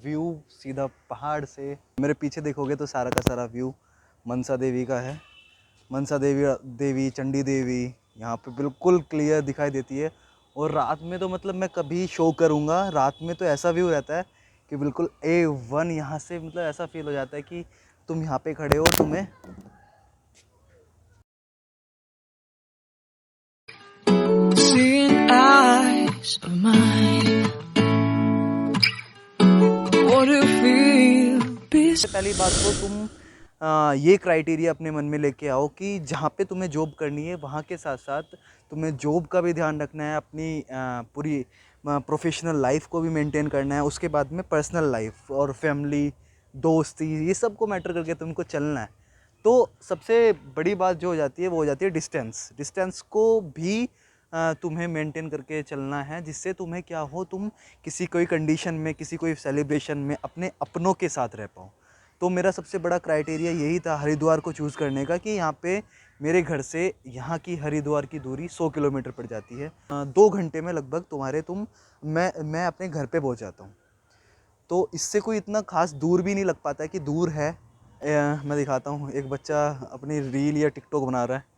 View सीधा पहाड़ से मेरे पीछे देखोगे तो सारा का सारा व्यू मनसा देवी का है। मनसा देवी चंडी देवी यहाँ पे बिल्कुल क्लियर दिखाई देती है। और रात में तो मतलब मैं कभी शो करूँगा, रात में तो ऐसा व्यू रहता है कि बिल्कुल A1 यहाँ से मतलब ऐसा फील हो जाता है कि तुम यहाँ पे खड़े हो, तुम्हें पहली बात तो तुम ये क्राइटेरिया अपने मन में लेके आओ कि जहाँ पे तुम्हें जॉब करनी है वहाँ के साथ साथ तुम्हें जॉब का भी ध्यान रखना है, अपनी पूरी प्रोफेशनल लाइफ को भी मेंटेन करना है, उसके बाद में पर्सनल लाइफ और फैमिली दोस्ती ये सब को मैटर करके तुमको चलना है। तो सबसे बड़ी बात जो हो जाती है वो हो जाती है डिस्टेंस को भी तुम्हें मेंटेन करके चलना है, जिससे तुम्हें क्या हो, तुम किसी कोई कंडीशन में किसी कोई सेलिब्रेशन में अपने अपनों के साथ रह पाओ। तो मेरा सबसे बड़ा क्राइटेरिया यही था हरिद्वार को चूज़ करने का कि यहाँ पे मेरे घर से यहाँ की हरिद्वार की दूरी 100 किलोमीटर पड़ जाती है। 2 घंटे में लगभग मैं अपने घर पे पहुँच जाता हूँ। तो इससे कोई इतना खास दूर भी नहीं लग पाता है कि दूर है। मैं दिखाता हूँ, एक बच्चा अपनी रील या टिकटॉक बना रहा है।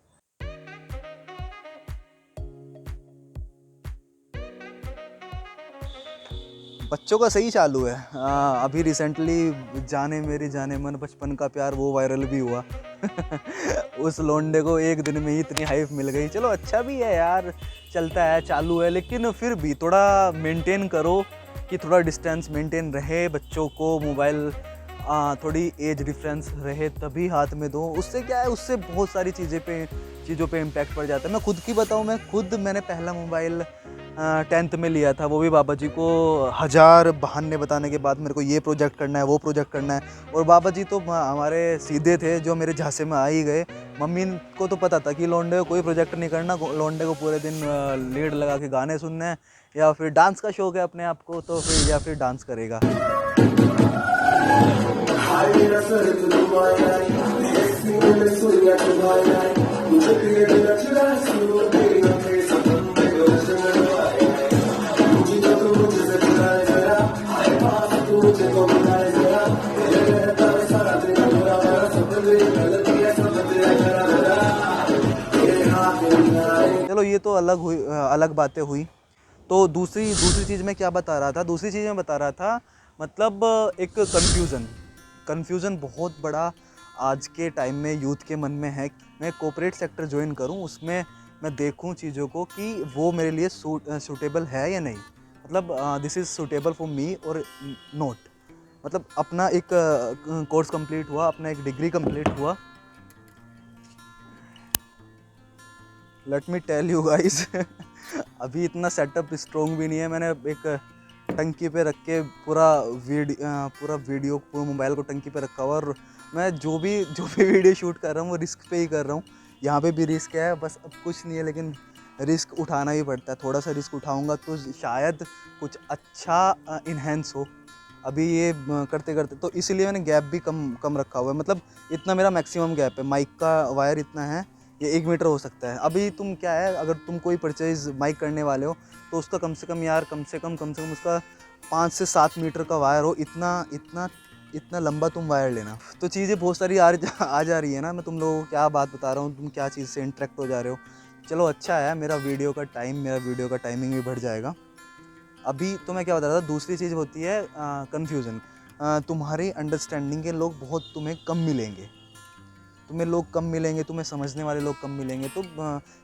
बच्चों का सही चालू है। अभी रिसेंटली जाने मेरी जाने मन बचपन का प्यार वो वायरल भी हुआ। उस लोंडे को एक दिन में ही इतनी हाइप मिल गई। चलो अच्छा भी है यार, चलता है, चालू है, लेकिन फिर भी थोड़ा मेंटेन करो कि थोड़ा डिस्टेंस मेंटेन रहे, बच्चों को मोबाइल थोड़ी एज डिफरेंस रहे तभी हाथ में दो। उससे क्या है, उससे बहुत सारी चीज़ों पे इम्पैक्ट पड़ जाता है। मैं खुद की बताऊँ, मैंने पहला मोबाइल 10th में लिया था, वो भी बाबा जी को 1000 बहाने बताने के बाद मेरे को ये प्रोजेक्ट करना है, वो प्रोजेक्ट करना है। और बाबा जी तो हमारे सीधे थे, जो मेरे झांसे में आ ही गए। मम्मी को तो पता था कि लौंडे को कोई प्रोजेक्ट नहीं करना, लौंडे को पूरे दिन लीड लगा के गाने सुनने हैं, या फिर डांस का शौक है अपने आप को तो फिर या फिर डांस करेगा। चलो ये तो अलग बातें हुई। तो दूसरी चीज़ मैं क्या बता रहा था, दूसरी चीज़ मैं बता रहा था मतलब एक कन्फ्यूज़न बहुत बड़ा आज के टाइम में यूथ के मन में है। मैं कॉर्पोरेट सेक्टर ज्वाइन करूं, उसमें मैं देखूं चीज़ों को कि वो मेरे लिए सूटेबल है या नहीं, मतलब this is suitable for me और नॉट। मतलब अपना एक कोर्स कंप्लीट हुआ, अपना एक डिग्री कंप्लीट हुआ। Let me tell you guys, अभी इतना सेटअप स्ट्रॉन्ग भी नहीं है। मैंने एक टंकी पे रख के पूरा मोबाइल को टंकी पे रखा हुआ, और मैं जो भी वीडियो शूट कर रहा हूँ वो रिस्क पे ही कर रहा हूँ। यहाँ पे भी रिस्क है, बस अब कुछ नहीं है, लेकिन रिस्क उठाना ही पड़ता है। थोड़ा सा रिस्क उठाऊंगा तो शायद कुछ अच्छा इन्हेंस हो। अभी ये करते करते तो इसीलिए मैंने गैप भी कम रखा हुआ है। मतलब इतना मेरा मैक्सिमम गैप है, माइक का वायर इतना है, ये 1 मीटर हो सकता है। अभी तुम क्या है, अगर तुम कोई परचेज माइक करने वाले हो तो उसका कम से कम उसका 5 से 7 मीटर का वायर हो, इतना लंबा तुम वायर लेना। तो चीज़ें बहुत सारी आ जा रही है ना। मैं तुम लोगों को क्या बात बता रहा हूँ, तुम क्या चीज़ से इंटरेक्ट हो जा रहे हो। चलो अच्छा है, मेरा वीडियो का टाइमिंग भी बढ़ जाएगा। अभी तो मैं क्या बता रहा था, दूसरी चीज़ होती है कन्फ्यूज़न। तुम्हारे अंडरस्टैंडिंग के लोग बहुत कम मिलेंगे, तुम्हें समझने वाले लोग कम मिलेंगे। तो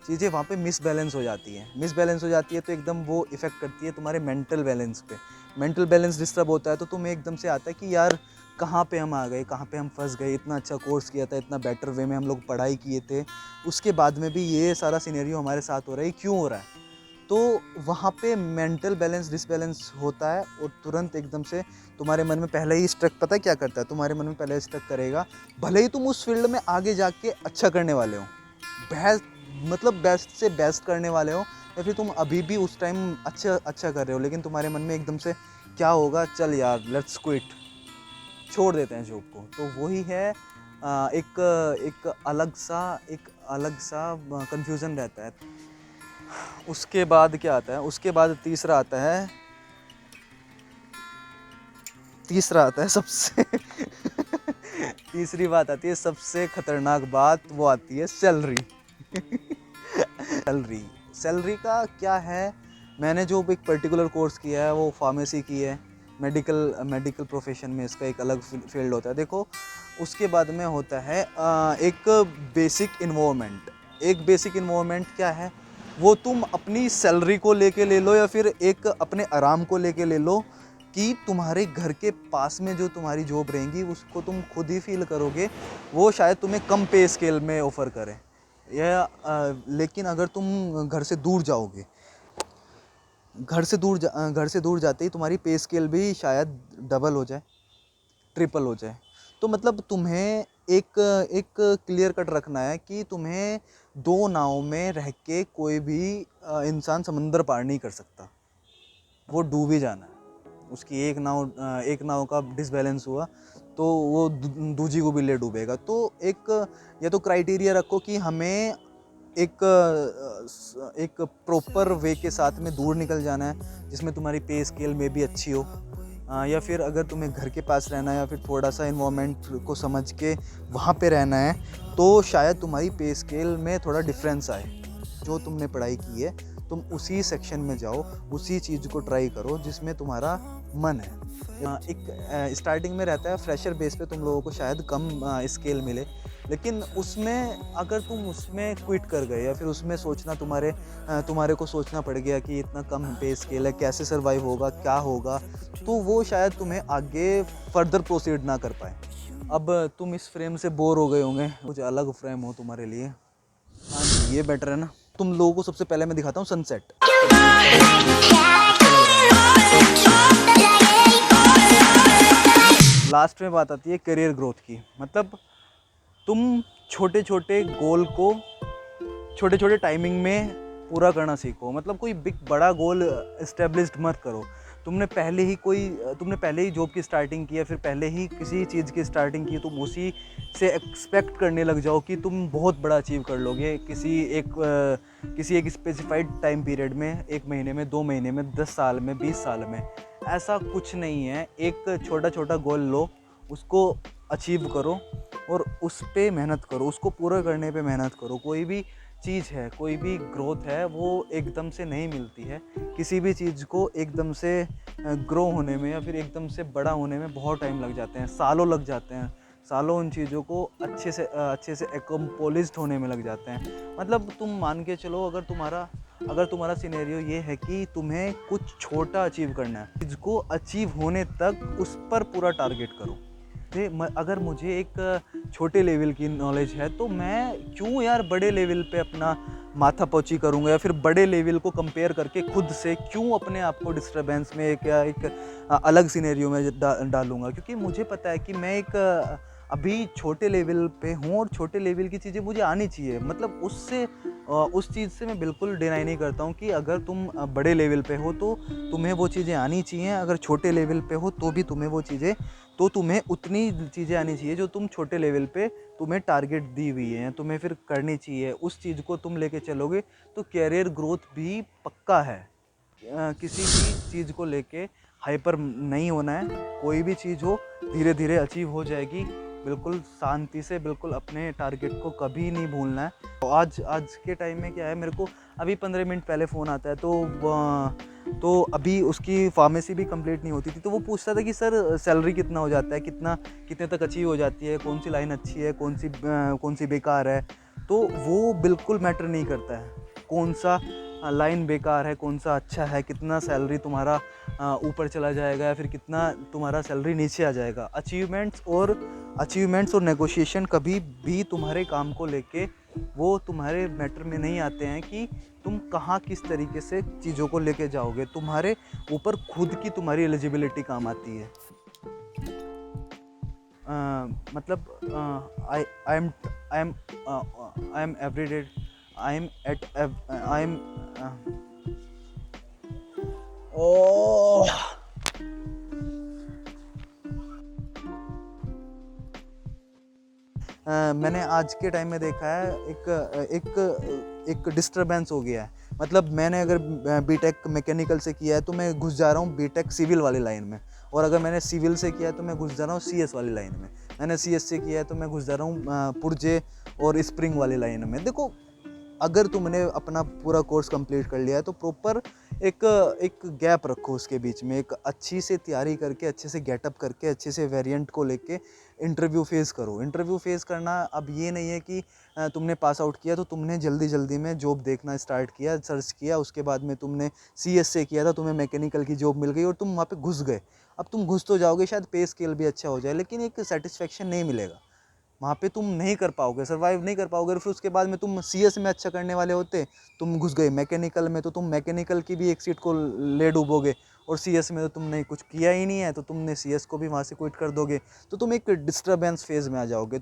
चीज़ें वहाँ पे मिस बैलेंस हो जाती है तो एकदम वो इफ़ेक्ट करती है तुम्हारे मेंटल बैलेंस पे। मेंटल बैलेंस डिस्टर्ब होता है तो तुम्हें एकदम से आता है कि यार कहाँ पे हम आ गए, कहाँ पे हम फंस गए। इतना अच्छा कोर्स किया था, इतना बेटर वे में हम लोग पढ़ाई किए थे, उसके बाद में भी ये सारा सिनेरियो हमारे साथ हो रहा है, क्यों हो रहा है। तो वहाँ पे मेंटल बैलेंस डिसबैलेंस होता है, और तुरंत एकदम से तुम्हारे मन में पहले ही स्ट्रक, पता है क्या करता है, तुम्हारे मन में पहले स्ट्रक करेगा, भले ही तुम उस फील्ड में आगे जाके अच्छा करने वाले हो, बेस्ट से बेस्ट करने वाले हो, या फिर तुम अभी भी उस टाइम अच्छा कर रहे हो, लेकिन तुम्हारे मन में एकदम से क्या होगा, चल यार लेट्स क्विट, छोड़ देते हैं जॉब को। तो वही है एक अलग सा कन्फ्यूज़न रहता है। उसके बाद क्या आता है, उसके बाद तीसरा आता है तीसरा आता है सबसे तीसरी बात आती है सबसे खतरनाक बात, वो आती है सैलरी। सैलरी सैलरी का क्या है, मैंने जो एक पर्टिकुलर कोर्स किया है वो फार्मेसी की है, मेडिकल प्रोफेशन में इसका एक अलग फील्ड होता है। देखो उसके बाद में होता है एक बेसिक इन्वॉल्वमेंट। एक बेसिक इन्वॉल्वमेंट क्या है, वो तुम अपनी सैलरी को लेके ले लो या फिर एक अपने आराम को लेके ले लो कि तुम्हारे घर के पास में जो तुम्हारी जॉब रहेंगी उसको तुम खुद ही फील करोगे, वो शायद तुम्हें कम पे स्केल में ऑफ़र करें या लेकिन अगर तुम घर से दूर जाओगे, घर से दूर जाते ही तुम्हारी पे स्केल भी शायद डबल हो जाए, ट्रिपल हो जाए। तो मतलब तुम्हें एक एक क्लियर कट रखना है कि तुम्हें दो नाव में रह के कोई भी इंसान समंदर पार नहीं कर सकता, वो डूब ही जाना है। उसकी एक नाव का डिसबैलेंस हुआ तो वो दूजी को भी ले डूबेगा। तो एक या तो क्राइटेरिया रखो कि हमें एक प्रॉपर वे के साथ में दूर निकल जाना है जिसमें तुम्हारी पे स्केल में भी अच्छी हो, या फिर अगर तुम्हें घर के पास रहना है या फिर थोड़ा सा इन्वायरमेंट को समझ के वहाँ पे रहना है तो शायद तुम्हारी पे स्केल में थोड़ा डिफरेंस आए। जो तुमने पढ़ाई की है तुम उसी सेक्शन में जाओ, उसी चीज़ को ट्राई करो जिसमें तुम्हारा मन है। एक स्टार्टिंग में रहता है फ्रेशर बेस पे तुम लोगों को शायद कम स्केल मिले, लेकिन उसमें अगर तुम उसमें क्विट कर गए या फिर उसमें सोचना तुम्हारे को सोचना पड़ गया कि इतना कम पे स्केल है, कैसे सर्वाइव होगा, क्या होगा, तो वो शायद तुम्हें आगे फर्दर प्रोसीड ना कर पाए। अब तुम इस फ्रेम से बोर हो गए होंगे, कुछ अलग फ्रेम हो तुम्हारे लिए। हाँ जी, ये बेटर है ना। तुम लोगों को सबसे पहले मैं दिखाता हूँ सनसेट। लास्ट में बात आती है करियर ग्रोथ की। मतलब तुम छोटे छोटे गोल को छोटे छोटे टाइमिंग में पूरा करना सीखो। मतलब कोई बड़ा गोल इस्टेब्लिश्ड मत करो। तुमने पहले ही जॉब की स्टार्टिंग की या फिर पहले ही किसी चीज़ की स्टार्टिंग की, तुम उसी से एक्सपेक्ट करने लग जाओ कि तुम बहुत बड़ा अचीव कर लोगे किसी एक स्पेसिफाइड टाइम पीरियड में, 1 महीने में, 2 महीने में, 10 साल में, 20 साल में। ऐसा कुछ नहीं है। एक छोटा छोटा गोल लो, उसको अचीव करो और उस पे मेहनत करो, उसको पूरा करने पे मेहनत करो। कोई भी चीज़ है, कोई भी ग्रोथ है, वो एकदम से नहीं मिलती है। किसी भी चीज़ को एकदम से ग्रो होने में या फिर एकदम से बड़ा होने में बहुत टाइम लग जाते हैं, सालों लग जाते हैं। सालों उन चीज़ों को अच्छे से एकम्पोलिश्ड होने में लग जाते हैं। मतलब तुम मान के चलो, अगर तुम्हारा सिनेरियो ये है कि तुम्हें कुछ छोटा अचीव करना है, इसको अचीव होने तक उस पर पूरा टारगेट करो। अगर मुझे एक छोटे लेवल की नॉलेज है तो मैं क्यों यार बड़े लेवल पे अपना माथा पौची करूँगा या फिर बड़े लेवल को कंपेयर करके खुद से क्यों अपने आप को डिस्टर्बेंस में एक अलग सिनेरियो में डालूँगा। क्योंकि मुझे पता है कि मैं अभी छोटे लेवल पे हूँ और छोटे लेवल की चीज़ें मुझे आनी चाहिए। मतलब उस चीज़ से मैं बिल्कुल डिनाई नहीं करता हूँ कि अगर तुम बड़े लेवल पे हो तो तुम्हें वो चीज़ें आनी चाहिए, अगर छोटे लेवल पे हो तो भी तुम्हें उतनी चीज़ें आनी चाहिए जो तुम छोटे लेवल पे तुम्हें टारगेट दी हुई है, तुम्हें फिर करनी चाहिए। उस चीज़ को तुम लेके चलोगे तो कैरियर ग्रोथ भी पक्का है। किसी भी चीज़ को लेके हाइपर नहीं होना है। कोई भी चीज़ हो धीरे धीरे अचीव हो जाएगी। बिल्कुल शांति से, बिल्कुल अपने टारगेट को कभी नहीं भूलना है। तो आज के टाइम में क्या है, मेरे को अभी 15 मिनट पहले फ़ोन आता है तो अभी उसकी फार्मेसी भी कंप्लीट नहीं होती थी, तो वो पूछता था कि सर सैलरी कितना हो जाता है, कितने तक अचीव हो जाती है, कौन सी लाइन अच्छी है, कौन सी बेकार है। तो वो बिल्कुल मैटर नहीं करता है कौन सा लाइन बेकार है, कौन सा अच्छा है, कितना सैलरी तुम्हारा ऊपर चला जाएगा या फिर कितना तुम्हारा सैलरी नीचे आ जाएगा। अचीवमेंट्स और नेगोशिएशन कभी भी तुम्हारे काम को लेके वो तुम्हारे मैटर में नहीं आते हैं कि तुम कहाँ किस तरीके से चीज़ों को लेके जाओगे। तुम्हारे ऊपर खुद की तुम्हारी एलिजिबिलिटी काम आती है। मतलब I am everyday I am at I am oh मैंने आज के टाइम में देखा है एक डिस्टर्बेंस हो गया है। मतलब मैंने अगर बीटेक मैकेनिकल से किया है तो मैं घुस जा रहा हूँ बीटेक सिविल वाली लाइन में, और अगर मैंने सिविल से किया है तो मैं घुस जा रहा हूँ सीएस वाली लाइन में, मैंने सीएस से किया है तो मैं घुस जा रहा हूँ पुर्जे और स्प्रिंग वाली लाइन में। देखो, अगर तुमने अपना पूरा कोर्स कंप्लीट कर लिया है तो प्रॉपर एक एक गैप रखो उसके बीच में, एक अच्छी से तैयारी करके, अच्छे से गेटअप करके, अच्छे से वेरिएंट को लेके इंटरव्यू फेस करो। इंटरव्यू फेस करना अब ये नहीं है कि तुमने पास आउट किया तो तुमने जल्दी जल्दी में जॉब देखना स्टार्ट किया, सर्च किया, उसके बाद में तुमने सीएस से किया था, तुम्हें मैकेनिकल की जॉब मिल गई और तुम वहाँ पे घुस गए। अब तुम घुस तो जाओगे, शायद पे स्केल भी अच्छा हो जाए, लेकिन एक सेटिस्फेक्शन नहीं मिलेगा वहाँ पे, तुम नहीं कर पाओगे, सर्वाइव नहीं कर पाओगे। और फिर उसके बाद में तुम सीएस में अच्छा करने वाले होते, तुम घुस गए मैकेनिकल में, तो तुम मैकेनिकल की भी एक सीट को ले डूबोगे, और सीएस में तो तुमने कुछ किया ही नहीं है तो तुमने सीएस को भी वहाँ से क्विट कर दोगे, तो तुम एक डिस्टर्बेंस फेज में आ जाओगे।